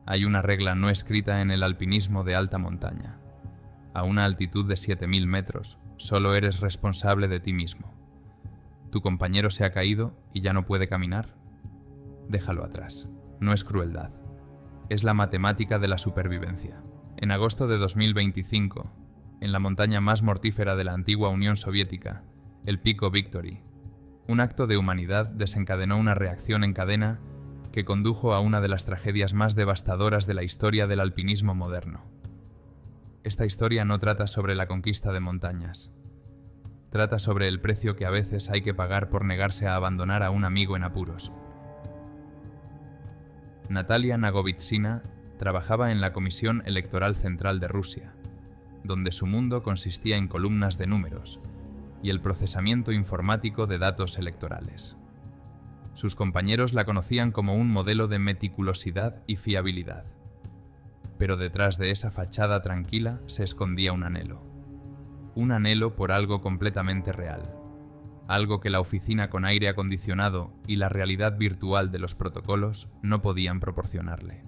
Hay una regla no escrita en el alpinismo de alta montaña. A una altitud de 7000 metros, solo eres responsable de ti mismo. ¿Tu compañero se ha caído y ya no puede caminar? Déjalo atrás. No es crueldad. Es la matemática de la supervivencia. En agosto de 2025, en la montaña más mortífera de la antigua Unión Soviética, el Pico Victory, un acto de humanidad desencadenó una reacción en cadena que condujo a una de las tragedias más devastadoras de la historia del alpinismo moderno. Esta historia no trata sobre la conquista de montañas. Trata sobre el precio que a veces hay que pagar por negarse a abandonar a un amigo en apuros. Natalia Nagovitsina trabajaba en la Comisión Electoral Central de Rusia, donde su mundo consistía en columnas de números y el procesamiento informático de datos electorales. Sus compañeros la conocían como un modelo de meticulosidad y fiabilidad. Pero detrás de esa fachada tranquila se escondía un anhelo. Un anhelo por algo completamente real. Algo que la oficina con aire acondicionado y la realidad virtual de los protocolos no podían proporcionarle.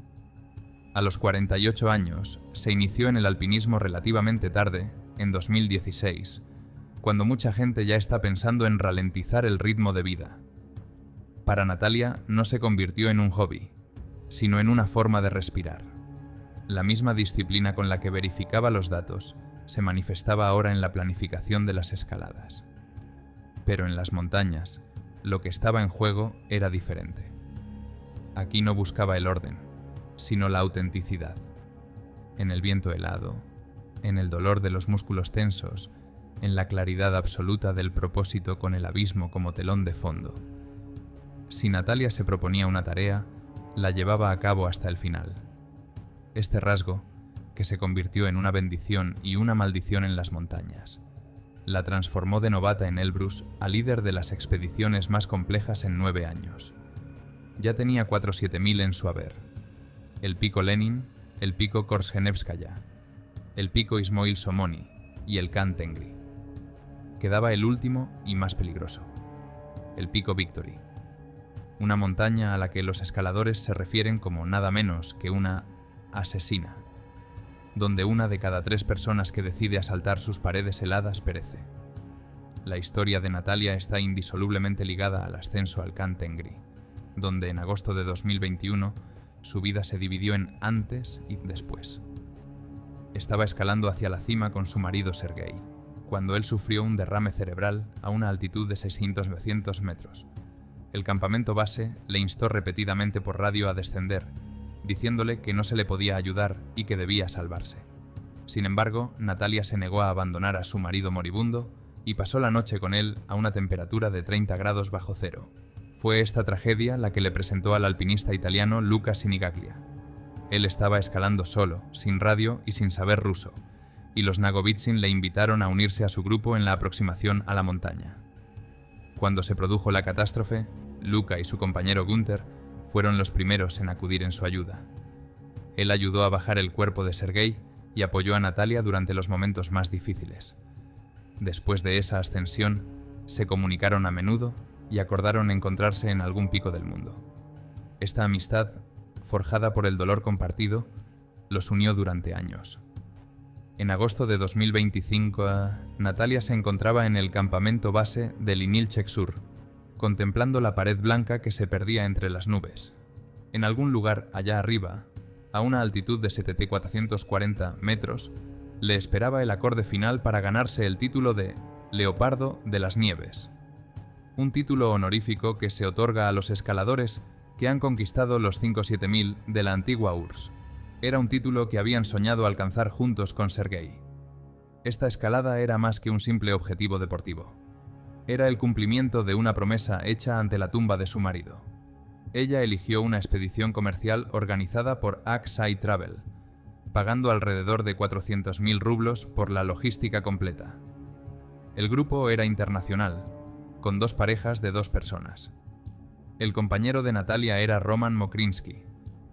A los 48 años, se inició en el alpinismo relativamente tarde, en 2016, cuando mucha gente ya está pensando en ralentizar el ritmo de vida. Para Natalia no se convirtió en un hobby, sino en una forma de respirar. La misma disciplina con la que verificaba los datos se manifestaba ahora en la planificación de las escaladas. Pero en las montañas, lo que estaba en juego era diferente. Aquí no buscaba el orden, sino la autenticidad. En el viento helado, en el dolor de los músculos tensos, en la claridad absoluta del propósito con el abismo como telón de fondo. Si Natalia se proponía una tarea, la llevaba a cabo hasta el final. Este rasgo, que se convirtió en una bendición y una maldición en las montañas, la transformó de novata en Elbrus a líder de las expediciones más complejas en 9 años. Ya tenía 47000 en su haber. El pico Lenin, el pico Korzhenevskaya, el pico Ismoil Somoni y el Khan Tengri. Quedaba el último y más peligroso, el pico Victory, una montaña a la que los escaladores se refieren como nada menos que una asesina, donde una de cada 3 personas que decide asaltar sus paredes heladas perece. La historia de Natalia está indisolublemente ligada al ascenso al Khan Tengri, donde en agosto de 2021 su vida se dividió en antes y después. Estaba escalando hacia la cima con su marido Sergei, cuando él sufrió un derrame cerebral a una altitud de 600-900 metros. El campamento base le instó repetidamente por radio a descender, diciéndole que no se le podía ayudar y que debía salvarse. Sin embargo, Natalia se negó a abandonar a su marido moribundo y pasó la noche con él a una temperatura de 30 grados bajo cero. Fue esta tragedia la que le presentó al alpinista italiano Luca Sinigaglia. Él estaba escalando solo, sin radio y sin saber ruso, y los Nagovitsin le invitaron a unirse a su grupo en la aproximación a la montaña. Cuando se produjo la catástrofe, Luca y su compañero Günther fueron los primeros en acudir en su ayuda. Él ayudó a bajar el cuerpo de Sergei y apoyó a Natalia durante los momentos más difíciles. Después de esa ascensión, se comunicaron a menudo y acordaron encontrarse en algún pico del mundo. Esta amistad, forjada por el dolor compartido, los unió durante años. En agosto de 2025, Natalia se encontraba en el campamento base de Linilchek Sur, contemplando la pared blanca que se perdía entre las nubes. En algún lugar allá arriba, a una altitud de 7.440 metros, le esperaba el acorde final para ganarse el título de Leopardo de las Nieves, un título honorífico que se otorga a los escaladores que han conquistado los 57000 de la antigua URSS. Era un título que habían soñado alcanzar juntos con Sergei. Esta escalada era más que un simple objetivo deportivo. Era el cumplimiento de una promesa hecha ante la tumba de su marido. Ella eligió una expedición comercial organizada por Aksai Travel, pagando alrededor de 400.000 rublos por la logística completa. El grupo era internacional, con 2 parejas de 2 personas. El compañero de Natalia era Roman Mokrinsky,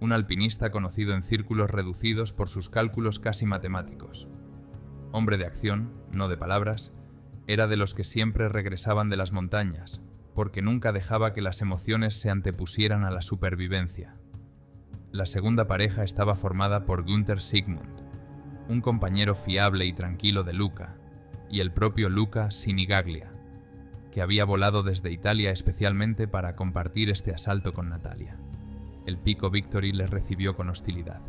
un alpinista conocido en círculos reducidos por sus cálculos casi matemáticos. Hombre de acción, no de palabras, era de los que siempre regresaban de las montañas, porque nunca dejaba que las emociones se antepusieran a la supervivencia. La segunda pareja estaba formada por Günther Sigmund, un compañero fiable y tranquilo de Luca, y el propio Luca Sinigaglia, que había volado desde Italia especialmente para compartir este asalto con Natalia. El Pico Victory les recibió con hostilidad.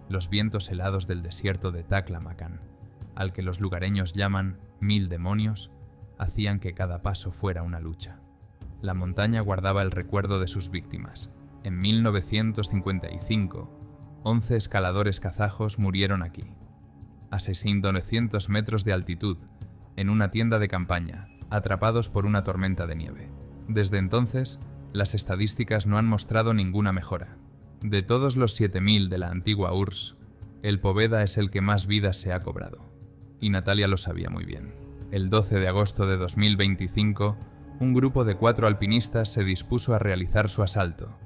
Los vientos helados del desierto de Taklamakan, al que los lugareños llaman 1000 demonios, hacían que cada paso fuera una lucha. La montaña guardaba el recuerdo de sus víctimas. En 1955, 11 escaladores kazajos murieron aquí, a 6.900 metros de altitud, en una tienda de campaña, atrapados por una tormenta de nieve. Desde entonces, las estadísticas no han mostrado ninguna mejora. De todos los 7.000 de la antigua URSS, el Poveda es el que más vidas se ha cobrado. Y Natalia lo sabía muy bien. El 12 de agosto de 2025, un grupo de 4 alpinistas se dispuso a realizar su asalto.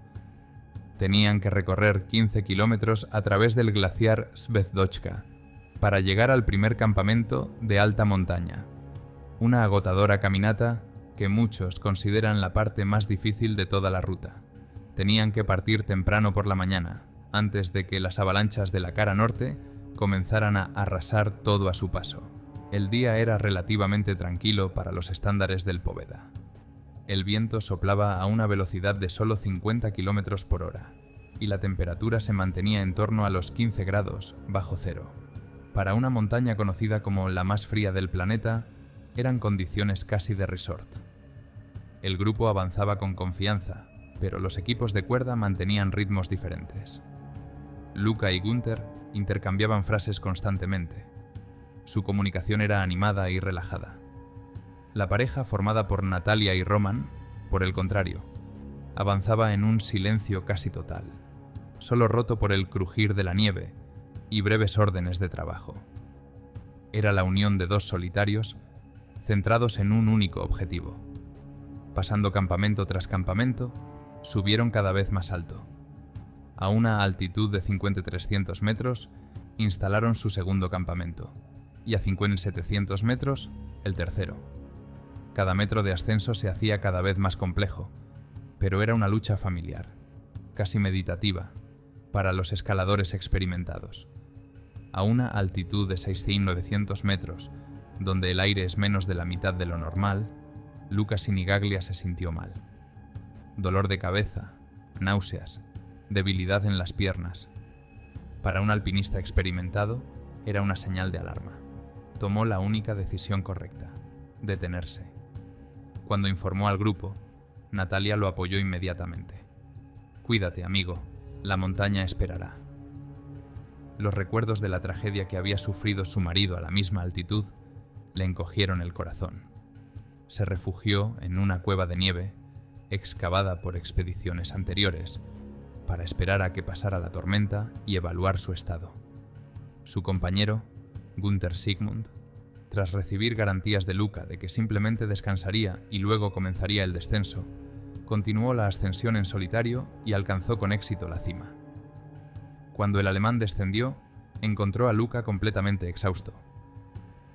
Tenían que recorrer 15 kilómetros a través del glaciar Svetdochka para llegar al primer campamento de alta montaña, una agotadora caminata que muchos consideran la parte más difícil de toda la ruta. Tenían que partir temprano por la mañana, antes de que las avalanchas de la cara norte comenzaran a arrasar todo a su paso. El día era relativamente tranquilo para los estándares del Poveda. El viento soplaba a una velocidad de solo 50 km por hora, y la temperatura se mantenía en torno a los 15 grados bajo cero. Para una montaña conocida como la más fría del planeta, eran condiciones casi de resort. El grupo avanzaba con confianza, pero los equipos de cuerda mantenían ritmos diferentes. Luca y Günther intercambiaban frases constantemente. Su comunicación era animada y relajada. La pareja, formada por Natalia y Roman, por el contrario, avanzaba en un silencio casi total, solo roto por el crujir de la nieve y breves órdenes de trabajo. Era la unión de dos solitarios centrados en un único objetivo. Pasando campamento tras campamento, subieron cada vez más alto. A una altitud de 5.300 metros, instalaron su segundo campamento, y a 5.700 metros, el tercero. Cada metro de ascenso se hacía cada vez más complejo, pero era una lucha familiar, casi meditativa, para los escaladores experimentados. A una altitud de 6.900 metros, donde el aire es menos de la mitad de lo normal, Luca Sinigaglia se sintió mal. Dolor de cabeza, náuseas, debilidad en las piernas. Para un alpinista experimentado, era una señal de alarma. Tomó la única decisión correcta: detenerse. Cuando informó al grupo, Natalia lo apoyó inmediatamente. «Cuídate, amigo, la montaña esperará». Los recuerdos de la tragedia que había sufrido su marido a la misma altitud le encogieron el corazón. Se refugió en una cueva de nieve, excavada por expediciones anteriores, para esperar a que pasara la tormenta y evaluar su estado. Su compañero, Günther Sigmund, tras recibir garantías de Luca de que simplemente descansaría y luego comenzaría el descenso, continuó la ascensión en solitario y alcanzó con éxito la cima. Cuando el alemán descendió, encontró a Luca completamente exhausto.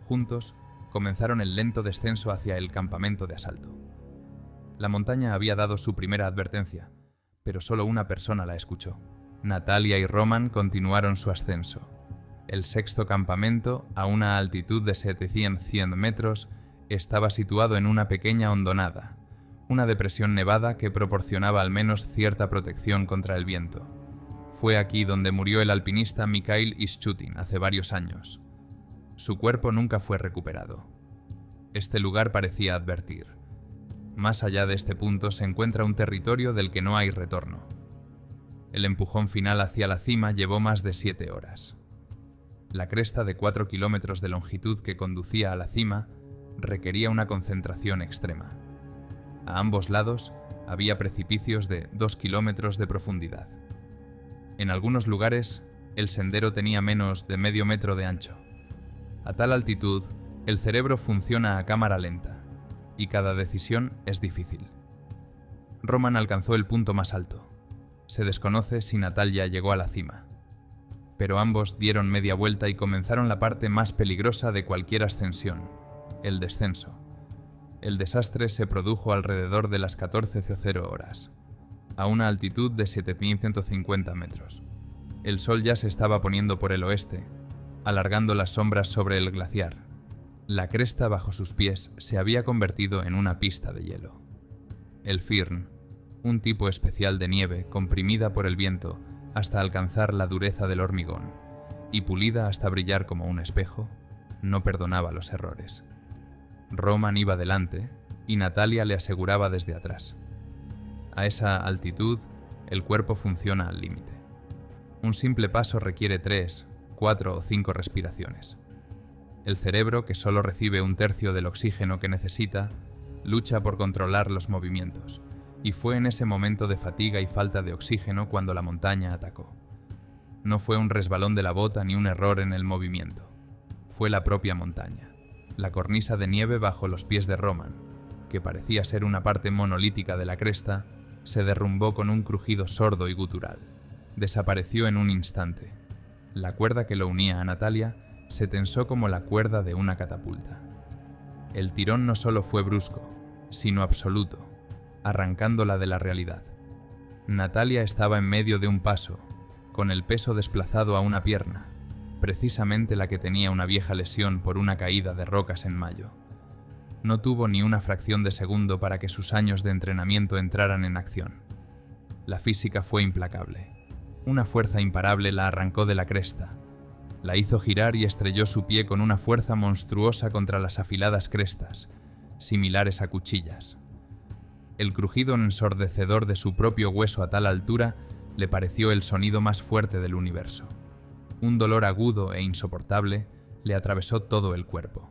Juntos, comenzaron el lento descenso hacia el campamento de asalto. La montaña había dado su primera advertencia, pero solo una persona la escuchó. Natalia y Roman continuaron su ascenso. El sexto campamento, a una altitud de 700 metros, estaba situado en una pequeña hondonada, una depresión nevada que proporcionaba al menos cierta protección contra el viento. Fue aquí donde murió el alpinista Mikhail Ischutin hace varios años. Su cuerpo nunca fue recuperado. Este lugar parecía advertir: más allá de este punto se encuentra un territorio del que no hay retorno. El empujón final hacia la cima llevó más de 7 horas. La cresta de 4 kilómetros de longitud que conducía a la cima requería una concentración extrema. A ambos lados había precipicios de 2 kilómetros de profundidad. En algunos lugares, el sendero tenía menos de medio metro de ancho. A tal altitud, el cerebro funciona a cámara lenta, y cada decisión es difícil. Roman alcanzó el punto más alto. Se desconoce si Natalia llegó a la cima. Pero ambos dieron media vuelta y comenzaron la parte más peligrosa de cualquier ascensión: el descenso. El desastre se produjo alrededor de las 14:00 horas. a una altitud de 7.150 metros. El sol ya se estaba poniendo por el oeste, alargando las sombras sobre el glaciar. La cresta bajo sus pies se había convertido en una pista de hielo. El firn, un tipo especial de nieve comprimida por el viento hasta alcanzar la dureza del hormigón y pulida hasta brillar como un espejo, no perdonaba los errores. Roman iba delante y Natalia le aseguraba desde atrás. A esa altitud, el cuerpo funciona al límite. Un simple paso requiere 3, 4 o 5 respiraciones. El cerebro, que solo recibe un tercio del oxígeno que necesita, lucha por controlar los movimientos, y fue en ese momento de fatiga y falta de oxígeno cuando la montaña atacó. No fue un resbalón de la bota ni un error en el movimiento. Fue la propia montaña, la cornisa de nieve bajo los pies de Roman, que parecía ser una parte monolítica de la cresta, se derrumbó con un crujido sordo y gutural. Desapareció en un instante. La cuerda que lo unía a Natalia se tensó como la cuerda de una catapulta. El tirón no solo fue brusco, sino absoluto, arrancándola de la realidad. Natalia estaba en medio de un paso, con el peso desplazado a una pierna, precisamente la que tenía una vieja lesión por una caída de rocas en mayo. No tuvo ni una fracción de segundo para que sus años de entrenamiento entraran en acción. La física fue implacable. Una fuerza imparable la arrancó de la cresta, la hizo girar y estrelló su pie con una fuerza monstruosa contra las afiladas crestas, similares a cuchillas. El crujido ensordecedor de su propio hueso a tal altura le pareció el sonido más fuerte del universo. Un dolor agudo e insoportable le atravesó todo el cuerpo.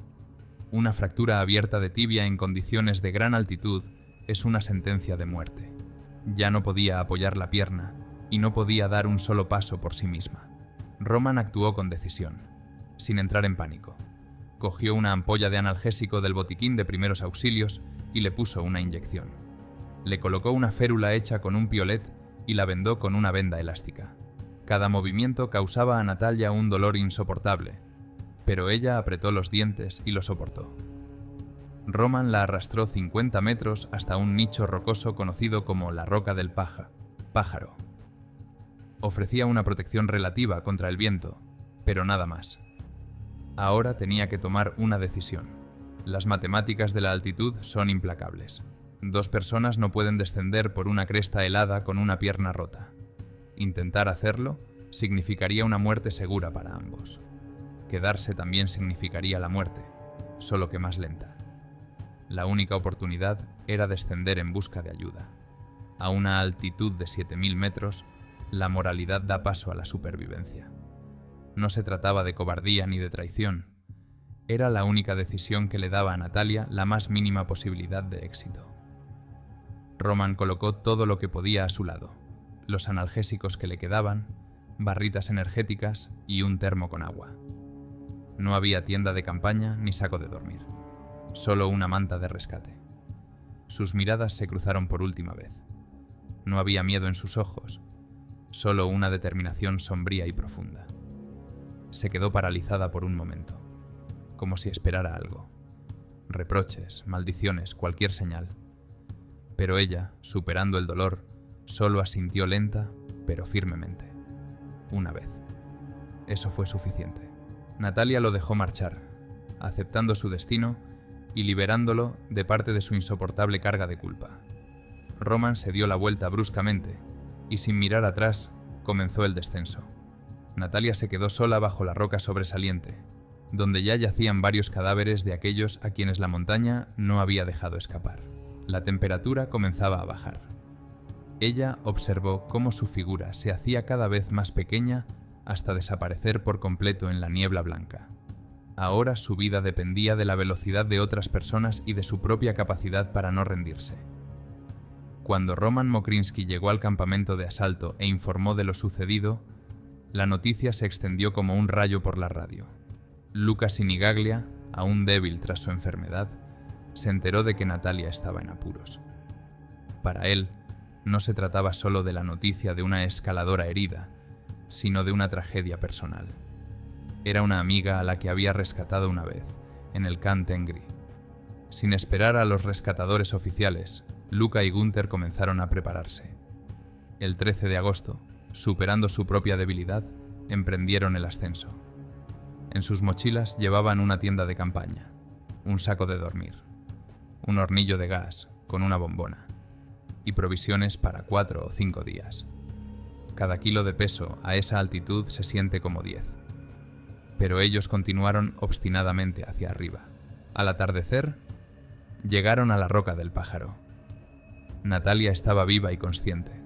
Una fractura abierta de tibia en condiciones de gran altitud es una sentencia de muerte. Ya no podía apoyar la pierna y no podía dar un solo paso por sí misma. Roman actuó con decisión, sin entrar en pánico. Cogió una ampolla de analgésico del botiquín de primeros auxilios y le puso una inyección. Le colocó una férula hecha con un piolet y la vendó con una venda elástica. Cada movimiento causaba a Natalia un dolor insoportable, pero ella apretó los dientes y lo soportó. Roman la arrastró 50 metros hasta un nicho rocoso conocido como la Roca del Pájaro. Ofrecía una protección relativa contra el viento, pero nada más. Ahora tenía que tomar una decisión. Las matemáticas de la altitud son implacables. 2 personas no pueden descender por una cresta helada con una pierna rota. Intentar hacerlo significaría una muerte segura para ambos. Quedarse también significaría la muerte, solo que más lenta. La única oportunidad era descender en busca de ayuda. A una altitud de 7.000 metros, la moralidad da paso a la supervivencia. No se trataba de cobardía ni de traición. Era la única decisión que le daba a Natalia la más mínima posibilidad de éxito. Roman colocó todo lo que podía a su lado: los analgésicos que le quedaban, barritas energéticas y un termo con agua. No había tienda de campaña ni saco de dormir, solo una manta de rescate. Sus miradas se cruzaron por última vez. No había miedo en sus ojos, solo una determinación sombría y profunda. Se quedó paralizada por un momento, como si esperara algo. Reproches, maldiciones, cualquier señal. Pero ella, superando el dolor, solo asintió lenta, pero firmemente. Una vez. Eso fue suficiente. Natalia lo dejó marchar, aceptando su destino y liberándolo de parte de su insoportable carga de culpa. Roman se dio la vuelta bruscamente y, sin mirar atrás, comenzó el descenso. Natalia se quedó sola bajo la roca sobresaliente, donde ya yacían varios cadáveres de aquellos a quienes la montaña no había dejado escapar. La temperatura comenzaba a bajar. Ella observó cómo su figura se hacía cada vez más pequeña hasta desaparecer por completo en la niebla blanca. Ahora su vida dependía de la velocidad de otras personas y de su propia capacidad para no rendirse. Cuando Roman Mokrinsky llegó al campamento de asalto e informó de lo sucedido, la noticia se extendió como un rayo por la radio. Luca Sinigaglia, aún débil tras su enfermedad, se enteró de que Natalia estaba en apuros. Para él, no se trataba solo de la noticia de una escaladora herida, sino de una tragedia personal. Era una amiga a la que había rescatado una vez, en el Khan Tengri. Sin esperar a los rescatadores oficiales, Luca y Gunther comenzaron a prepararse. El 13 de agosto, superando su propia debilidad, emprendieron el ascenso. En sus mochilas llevaban una tienda de campaña, un saco de dormir, un hornillo de gas con una bombona y provisiones para 4 o 5 días. Cada kilo de peso a esa altitud se siente como 10. Pero ellos continuaron obstinadamente hacia arriba. Al atardecer, llegaron a la roca del pájaro. Natalia estaba viva y consciente,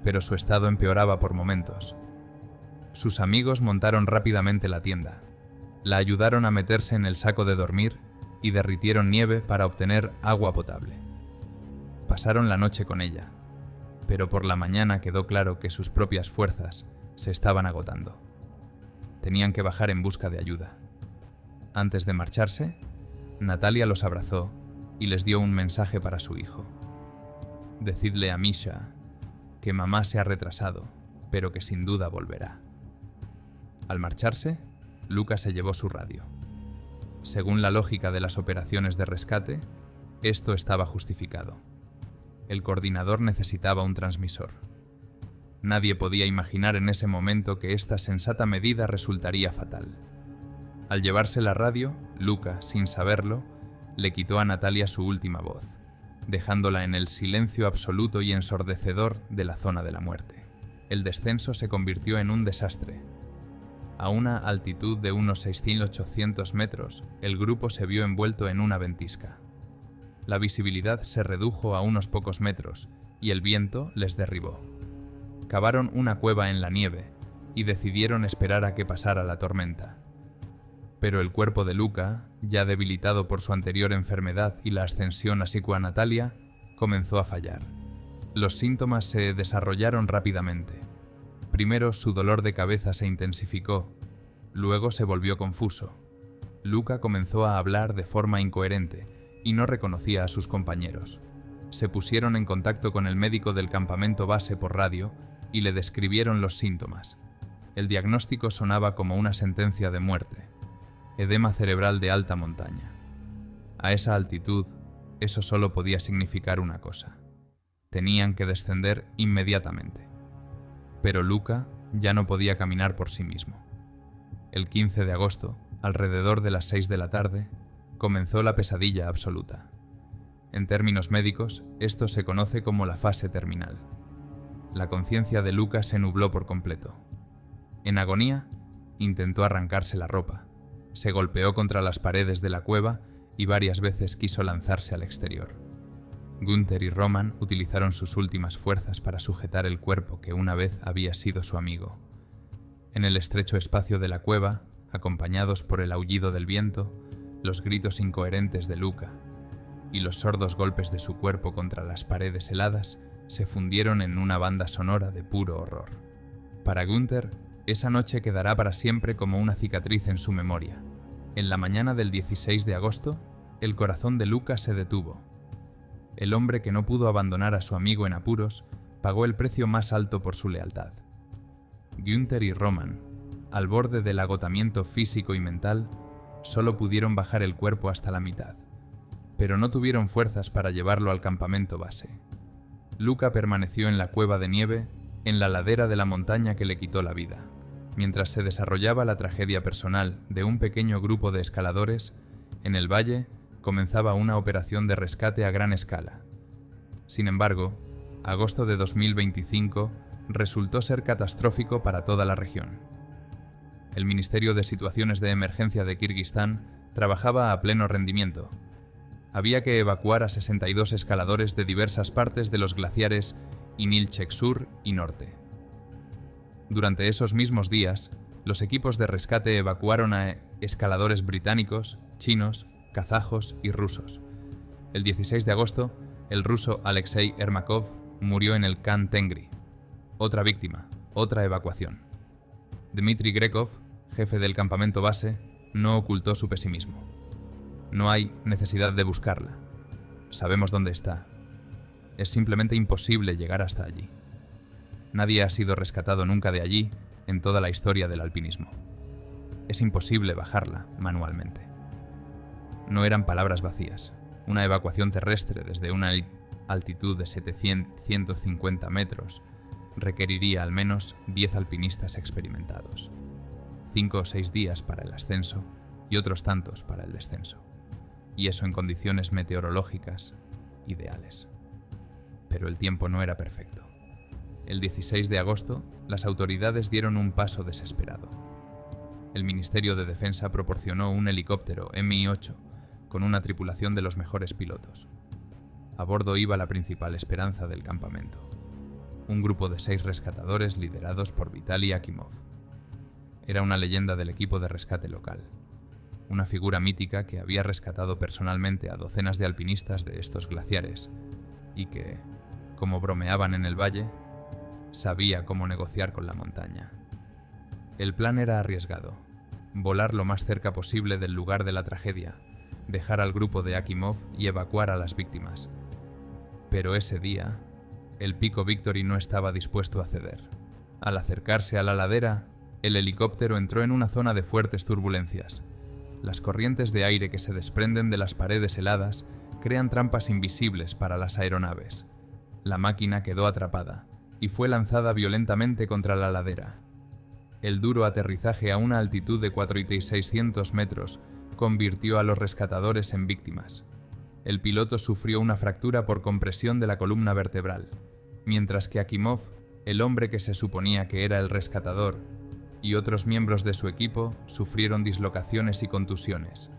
pero su estado empeoraba por momentos. Sus amigos montaron rápidamente la tienda, la ayudaron a meterse en el saco de dormir y derritieron nieve para obtener agua potable. Pasaron la noche con ella, pero por la mañana quedó claro que sus propias fuerzas se estaban agotando. Tenían que bajar en busca de ayuda. Antes de marcharse, Natalia los abrazó y les dio un mensaje para su hijo. Decidle a Misha que mamá se ha retrasado, pero que sin duda volverá. Al marcharse, Luca se llevó su radio. Según la lógica de las operaciones de rescate, esto estaba justificado. El coordinador necesitaba un transmisor. Nadie podía imaginar en ese momento que esta sensata medida resultaría fatal. Al llevarse la radio, Luca, sin saberlo, le quitó a Natalia su última voz, dejándola en el silencio absoluto y ensordecedor de la zona de la muerte. El descenso se convirtió en un desastre. A una altitud de unos 6.800 metros, el grupo se vio envuelto en una ventisca. La visibilidad se redujo a unos pocos metros y el viento les derribó. Cavaron una cueva en la nieve y decidieron esperar a que pasara la tormenta. Pero el cuerpo de Luca, ya debilitado por su anterior enfermedad y la ascensión así a Natalia, comenzó a fallar. Los síntomas se desarrollaron rápidamente. Primero su dolor de cabeza se intensificó, luego se volvió confuso. Luca comenzó a hablar de forma incoherente y no reconocía a sus compañeros. Se pusieron en contacto con el médico del campamento base por radio y le describieron los síntomas. El diagnóstico sonaba como una sentencia de muerte: edema cerebral de alta montaña. A esa altitud, eso solo podía significar una cosa: tenían que descender inmediatamente. Pero Luca ya no podía caminar por sí mismo. El 15 de agosto, alrededor de las 6 de la tarde, comenzó la pesadilla absoluta. En términos médicos, esto se conoce como la fase terminal. La conciencia de Luca se nubló por completo. En agonía, intentó arrancarse la ropa, se golpeó contra las paredes de la cueva y varias veces quiso lanzarse al exterior. Günther y Roman utilizaron sus últimas fuerzas para sujetar el cuerpo que una vez había sido su amigo. En el estrecho espacio de la cueva, acompañados por el aullido del viento, los gritos incoherentes de Luca y los sordos golpes de su cuerpo contra las paredes heladas se fundieron en una banda sonora de puro horror. Para Günther, esa noche quedará para siempre como una cicatriz en su memoria. En la mañana del 16 de agosto, el corazón de Luca se detuvo. El hombre que no pudo abandonar a su amigo en apuros pagó el precio más alto por su lealtad. Günther y Roman, al borde del agotamiento físico y mental, solo pudieron bajar el cuerpo hasta la mitad, pero no tuvieron fuerzas para llevarlo al campamento base. Luca permaneció en la cueva de nieve, en la ladera de la montaña que le quitó la vida. Mientras se desarrollaba la tragedia personal de un pequeño grupo de escaladores, en el valle comenzaba una operación de rescate a gran escala. Sin embargo, agosto de 2025 resultó ser catastrófico para toda la región. El Ministerio de Situaciones de Emergencia de Kirguistán trabajaba a pleno rendimiento. Había que evacuar a 62 escaladores de diversas partes de los glaciares Inilchek Sur y Norte. Durante esos mismos días, los equipos de rescate evacuaron a escaladores británicos, chinos, kazajos y rusos. El 16 de agosto, el ruso Alexei Ermakov murió en el Khan Tengri. Otra víctima, otra evacuación. Dmitry Grekov, jefe del campamento base, no ocultó su pesimismo. No hay necesidad de buscarla. Sabemos dónde está. Es simplemente imposible llegar hasta allí. Nadie ha sido rescatado nunca de allí en toda la historia del alpinismo. Es imposible bajarla manualmente. No eran palabras vacías. Una evacuación terrestre desde una altitud de 750 metros requeriría al menos 10 alpinistas experimentados, 5 o 6 días para el ascenso y otros tantos para el descenso, y eso en condiciones meteorológicas ideales. Pero el tiempo no era perfecto. El 16 de agosto, las autoridades dieron un paso desesperado. El Ministerio de Defensa proporcionó un helicóptero Mi-8 con una tripulación de los mejores pilotos. A bordo iba la principal esperanza del campamento, un grupo de 6 rescatadores liderados por Vitaly Akimov. Era una leyenda del equipo de rescate local, una figura mítica que había rescatado personalmente a docenas de alpinistas de estos glaciares y que, como bromeaban en el valle, sabía cómo negociar con la montaña. El plan era arriesgado: volar lo más cerca posible del lugar de la tragedia, dejar al grupo de Akimov y evacuar a las víctimas. Pero ese día, el Pico Victory no estaba dispuesto a ceder. Al acercarse a la ladera, el helicóptero entró en una zona de fuertes turbulencias. Las corrientes de aire que se desprenden de las paredes heladas crean trampas invisibles para las aeronaves. La máquina quedó atrapada y fue lanzada violentamente contra la ladera. El duro aterrizaje a una altitud de 4.600 metros convirtió a los rescatadores en víctimas. El piloto sufrió una fractura por compresión de la columna vertebral, mientras que Akimov, el hombre que se suponía que era el rescatador, y otros miembros de su equipo sufrieron dislocaciones y contusiones.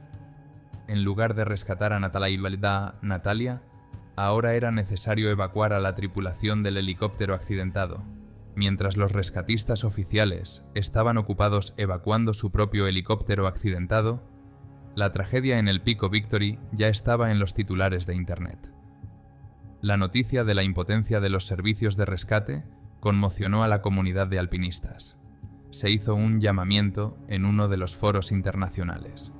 En lugar de rescatar a Natalia, ahora era necesario evacuar a la tripulación del helicóptero accidentado. Mientras los rescatistas oficiales estaban ocupados evacuando su propio helicóptero accidentado, la tragedia en el Pico Victory ya estaba en los titulares de Internet. La noticia de la impotencia de los servicios de rescate conmocionó a la comunidad de alpinistas. Se hizo un llamamiento en uno de los foros internacionales.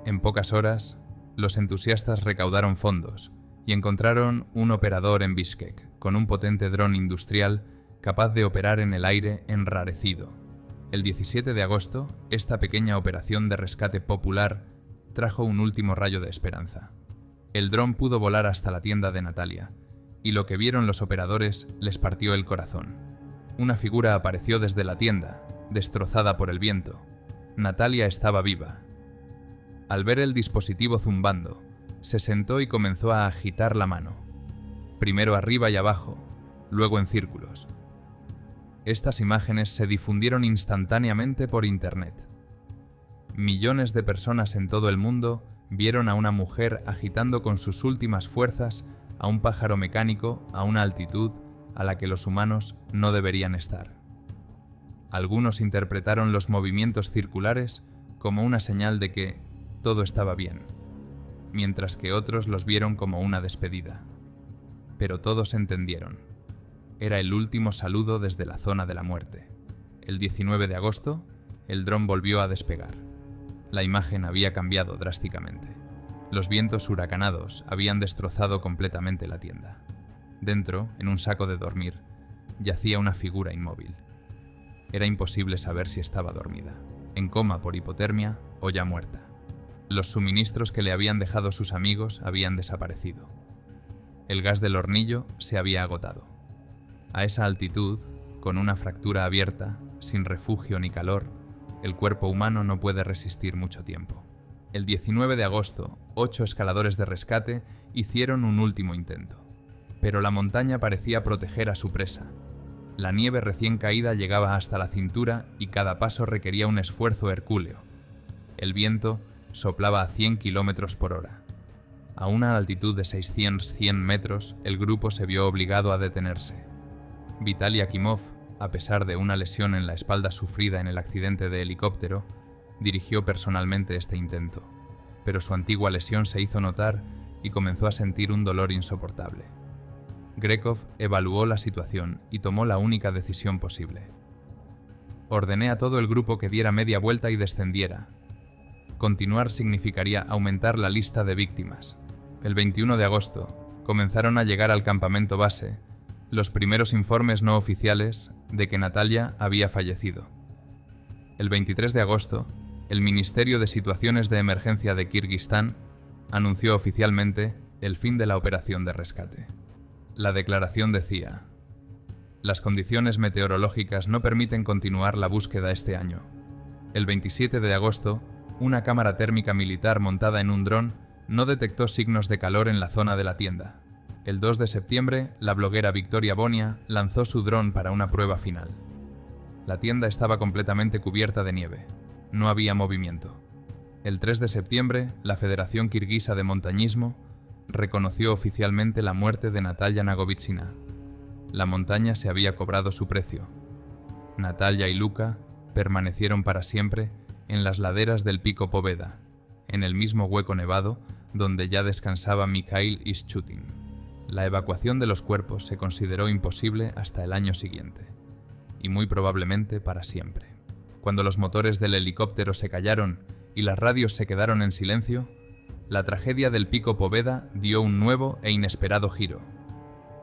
En pocas horas, los entusiastas recaudaron fondos y encontraron un operador en Bishkek con un potente dron industrial capaz de operar en el aire enrarecido. El 17 de agosto, esta pequeña operación de rescate popular trajo un último rayo de esperanza. El dron pudo volar hasta la tienda de Natalia, y lo que vieron los operadores les partió el corazón. Una figura apareció desde la tienda, destrozada por el viento. Natalia estaba viva. Al ver el dispositivo zumbando, se sentó y comenzó a agitar la mano, primero arriba y abajo, luego en círculos. Estas imágenes se difundieron instantáneamente por Internet. Millones de personas en todo el mundo vieron a una mujer agitando con sus últimas fuerzas a un pájaro mecánico a una altitud a la que los humanos no deberían estar. Algunos interpretaron los movimientos circulares como una señal de que todo estaba bien, mientras que otros los vieron como una despedida. Pero todos entendieron. Era el último saludo desde la zona de la muerte. El 19 de agosto, el dron volvió a despegar. La imagen había cambiado drásticamente. Los vientos huracanados habían destrozado completamente la tienda. Dentro, en un saco de dormir, yacía una figura inmóvil. Era imposible saber si estaba dormida, en coma por hipotermia o ya muerta. Los suministros que le habían dejado sus amigos habían desaparecido. El gas del hornillo se había agotado. A esa altitud, con una fractura abierta, sin refugio ni calor, el cuerpo humano no puede resistir mucho tiempo. El 19 de agosto, 8 escaladores de rescate hicieron un último intento. Pero la montaña parecía proteger a su presa. La nieve recién caída llegaba hasta la cintura y cada paso requería un esfuerzo hercúleo. El viento soplaba a 100 km por hora. A una altitud de 600 metros, el grupo se vio obligado a detenerse. Vitaly Akimov, a pesar de una lesión en la espalda sufrida en el accidente de helicóptero, dirigió personalmente este intento, pero su antigua lesión se hizo notar y comenzó a sentir un dolor insoportable. Grekov evaluó la situación y tomó la única decisión posible. Ordené a todo el grupo que diera media vuelta y descendiera. Continuar significaría aumentar la lista de víctimas. El 21 de agosto comenzaron a llegar al campamento base los primeros informes no oficiales de que Natalia había fallecido. El 23 de agosto, el Ministerio de Situaciones de Emergencia de Kirguistán anunció oficialmente el fin de la operación de rescate. La declaración decía: Las condiciones meteorológicas no permiten continuar la búsqueda este año. El 27 de agosto, una cámara térmica militar montada en un dron no detectó signos de calor en la zona de la tienda. El 2 de septiembre, la bloguera Victoria Bonia lanzó su dron para una prueba final. La tienda estaba completamente cubierta de nieve. No había movimiento. El 3 de septiembre, la Federación Kirguisa de Montañismo reconoció oficialmente la muerte de Natalia Nagovitchina. La montaña se había cobrado su precio. Natalia y Luka permanecieron para siempre en las laderas del Pico Poveda, en el mismo hueco nevado donde ya descansaba Mikhail Ischutin. La evacuación de los cuerpos se consideró imposible hasta el año siguiente, y muy probablemente para siempre. Cuando los motores del helicóptero se callaron y las radios se quedaron en silencio, la tragedia del Pico Poveda dio un nuevo e inesperado giro.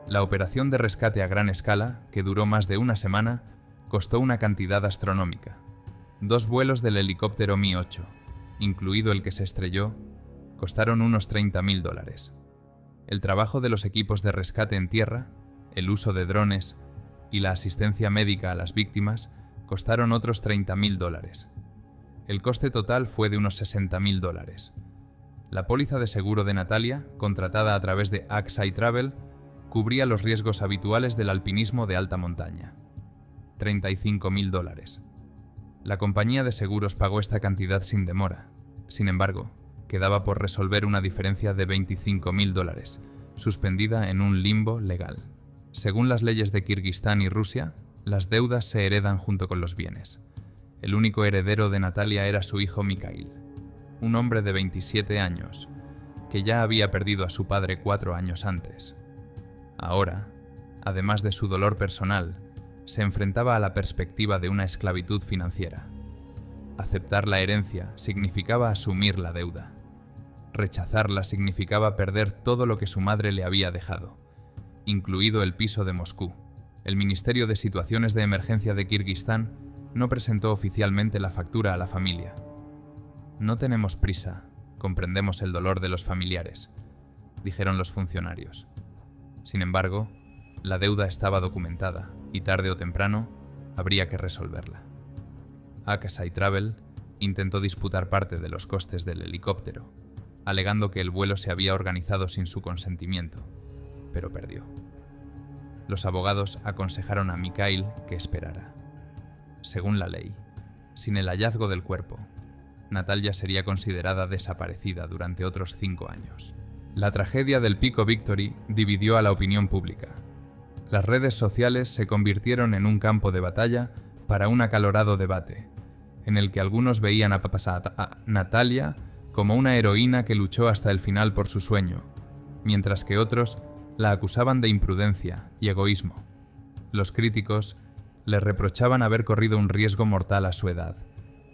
La operación de rescate a gran escala, que duró más de una semana, costó una cantidad astronómica. 2 vuelos del helicóptero Mi-8, incluido el que se estrelló, costaron unos $30.000. El trabajo de los equipos de rescate en tierra, el uso de drones y la asistencia médica a las víctimas costaron otros $30.000. El coste total fue de unos $60.000. La póliza de seguro de Natalia, contratada a través de AXA Travel, cubría los riesgos habituales del alpinismo de alta montaña. $35.000. La compañía de seguros pagó esta cantidad sin demora. Sin embargo, quedaba por resolver una diferencia de $25.000, suspendida en un limbo legal. Según las leyes de Kirguistán y Rusia, las deudas se heredan junto con los bienes. El único heredero de Natalia era su hijo Mikhail, un hombre de 27 años, que ya había perdido a su padre 4 años antes. Ahora, además de su dolor personal, se enfrentaba a la perspectiva de una esclavitud financiera. Aceptar la herencia significaba asumir la deuda. Rechazarla significaba perder todo lo que su madre le había dejado, incluido el piso de Moscú. El Ministerio de Situaciones de Emergencia de Kirguistán no presentó oficialmente la factura a la familia. No tenemos prisa, comprendemos el dolor de los familiares, dijeron los funcionarios. Sin embargo, la deuda estaba documentada y tarde o temprano habría que resolverla. AXA Travel intentó disputar parte de los costes del helicóptero, alegando que el vuelo se había organizado sin su consentimiento, pero perdió. Los abogados aconsejaron a Mikhail que esperara. Según la ley, sin el hallazgo del cuerpo, Natalia sería considerada desaparecida durante otros 5 años. La tragedia del Pico Victory dividió a la opinión pública. Las redes sociales se convirtieron en un campo de batalla para un acalorado debate, en el que algunos veían a Natalia como una heroína que luchó hasta el final por su sueño, mientras que otros la acusaban de imprudencia y egoísmo. Los críticos le reprochaban haber corrido un riesgo mortal a su edad,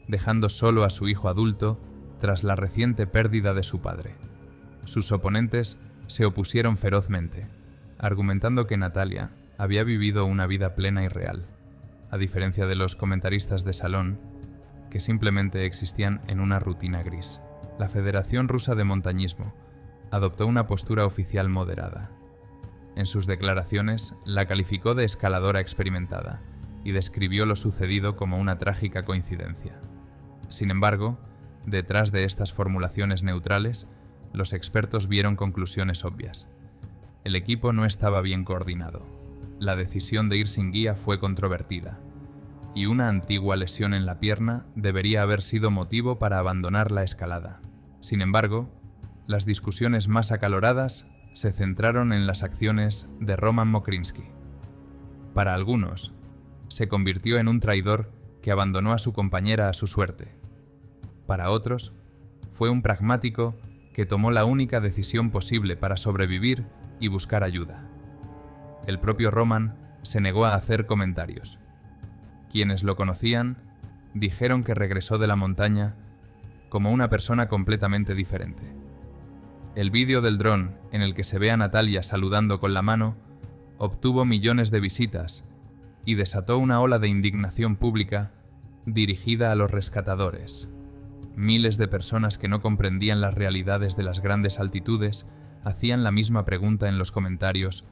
dejando solo a su hijo adulto tras la reciente pérdida de su padre. Sus oponentes se opusieron ferozmente, argumentando que Natalia había vivido una vida plena y real, a diferencia de los comentaristas de salón, que simplemente existían en una rutina gris. La Federación Rusa de Montañismo adoptó una postura oficial moderada. En sus declaraciones, la calificó de escaladora experimentada y describió lo sucedido como una trágica coincidencia. Sin embargo, detrás de estas formulaciones neutrales, los expertos vieron conclusiones obvias. El equipo no estaba bien coordinado. La decisión de ir sin guía fue controvertida, y una antigua lesión en la pierna debería haber sido motivo para abandonar la escalada. Sin embargo, las discusiones más acaloradas se centraron en las acciones de Roman Mokrinsky. Para algunos, se convirtió en un traidor que abandonó a su compañera a su suerte. Para otros, fue un pragmático que tomó la única decisión posible para sobrevivir y buscar ayuda. El propio Roman se negó a hacer comentarios. Quienes lo conocían dijeron que regresó de la montaña como una persona completamente diferente. El vídeo del dron, en el que se ve a Natalia saludando con la mano, obtuvo millones de visitas y desató una ola de indignación pública dirigida a los rescatadores. Miles de personas que no comprendían las realidades de las grandes altitudes hacían la misma pregunta en los comentarios: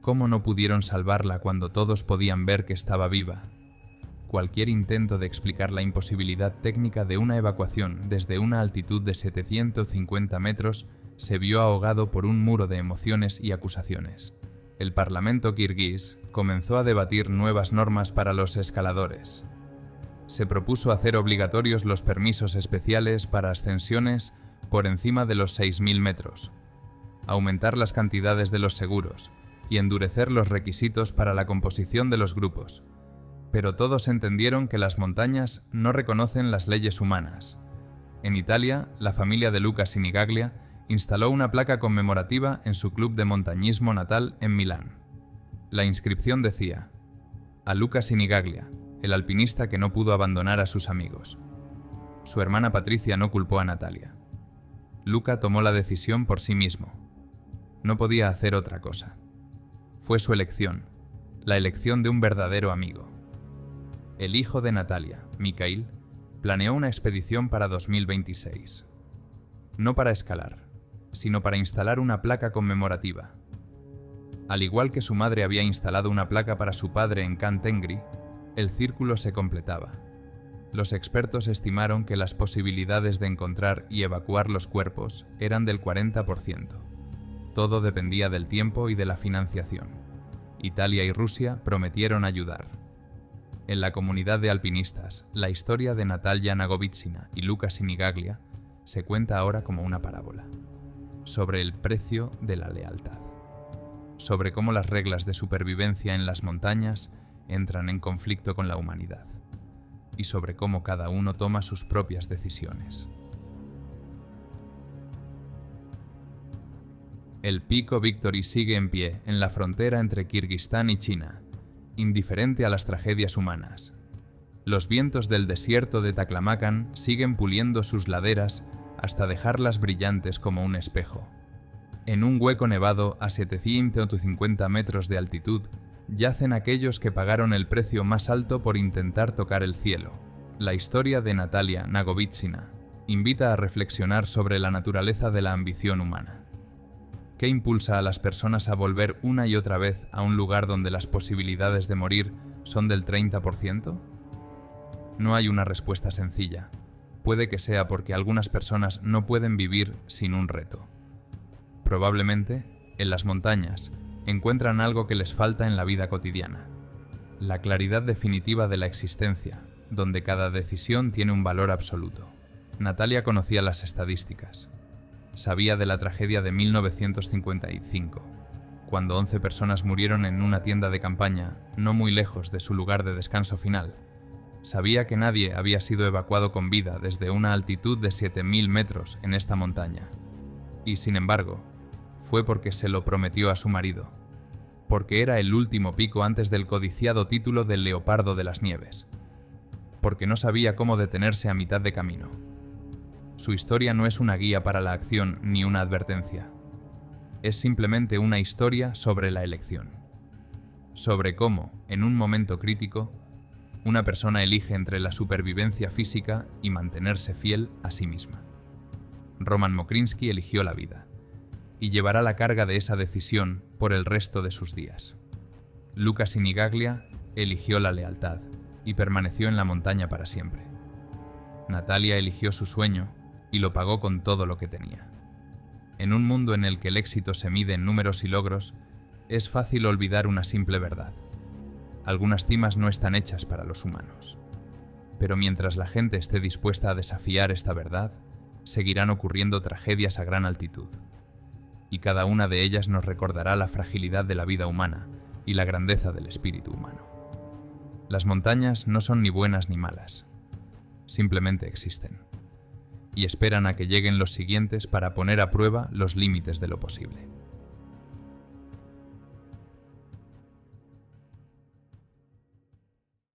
¿Cómo no pudieron salvarla cuando todos podían ver que estaba viva? Cualquier intento de explicar la imposibilidad técnica de una evacuación desde una altitud de 750 metros se vio ahogado por un muro de emociones y acusaciones. El Parlamento kirguís comenzó a debatir nuevas normas para los escaladores. Se propuso hacer obligatorios los permisos especiales para ascensiones por encima de los 6.000 metros, aumentar las cantidades de los seguros y endurecer los requisitos para la composición de los grupos. Pero todos entendieron que las montañas no reconocen las leyes humanas. En Italia, la familia de Luca Sinigaglia instaló una placa conmemorativa en su club de montañismo natal en Milán. La inscripción decía: a Luca Sinigaglia, el alpinista que no pudo abandonar a sus amigos. Su hermana Patricia no culpó a Natalia. Luca tomó la decisión por sí mismo. No podía hacer otra cosa. Fue su elección, la elección de un verdadero amigo. El hijo de Natalia, Mikhail, planeó una expedición para 2026. No para escalar, sino para instalar una placa conmemorativa. Al igual que su madre había instalado una placa para su padre en Can Tengri, el círculo se completaba. Los expertos estimaron que las posibilidades de encontrar y evacuar los cuerpos eran del 40%. Todo dependía del tiempo y de la financiación. Italia y Rusia prometieron ayudar. En la comunidad de alpinistas, la historia de Natalia Nagovitsina y Luca Sinigaglia se cuenta ahora como una parábola, sobre el precio de la lealtad, sobre cómo las reglas de supervivencia en las montañas entran en conflicto con la humanidad, y sobre cómo cada uno toma sus propias decisiones. El pico Victory sigue en pie en la frontera entre Kirguistán y China, indiferente a las tragedias humanas. Los vientos del desierto de Taklamakan siguen puliendo sus laderas hasta dejarlas brillantes como un espejo. En un hueco nevado a 750 metros de altitud yacen aquellos que pagaron el precio más alto por intentar tocar el cielo. La historia de Natalia Nagovitsina invita a reflexionar sobre la naturaleza de la ambición humana. ¿Qué impulsa a las personas a volver una y otra vez a un lugar donde las posibilidades de morir son del 30%? No hay una respuesta sencilla. Puede que sea porque algunas personas no pueden vivir sin un reto. Probablemente, en las montañas, encuentran algo que les falta en la vida cotidiana: la claridad definitiva de la existencia, donde cada decisión tiene un valor absoluto. Natalia conocía las estadísticas. Sabía de la tragedia de 1955, cuando 11 personas murieron en una tienda de campaña no muy lejos de su lugar de descanso final. Sabía que nadie había sido evacuado con vida desde una altitud de 7.000 metros en esta montaña. Y sin embargo, fue porque se lo prometió a su marido, porque era el último pico antes del codiciado título del Leopardo de las Nieves, porque no sabía cómo detenerse a mitad de camino. Su historia no es una guía para la acción ni una advertencia. Es simplemente una historia sobre la elección. Sobre cómo, en un momento crítico, una persona elige entre la supervivencia física y mantenerse fiel a sí misma. Roman Mokrinsky eligió la vida, y llevará la carga de esa decisión por el resto de sus días. Luca Sinigaglia eligió la lealtad y permaneció en la montaña para siempre. Natalia eligió su sueño y lo pagó con todo lo que tenía. En un mundo en el que el éxito se mide en números y logros, es fácil olvidar una simple verdad. Algunas cimas no están hechas para los humanos. Pero mientras la gente esté dispuesta a desafiar esta verdad, seguirán ocurriendo tragedias a gran altitud. Y cada una de ellas nos recordará la fragilidad de la vida humana y la grandeza del espíritu humano. Las montañas no son ni buenas ni malas. Simplemente existen. Y esperan a que lleguen los siguientes para poner a prueba los límites de lo posible.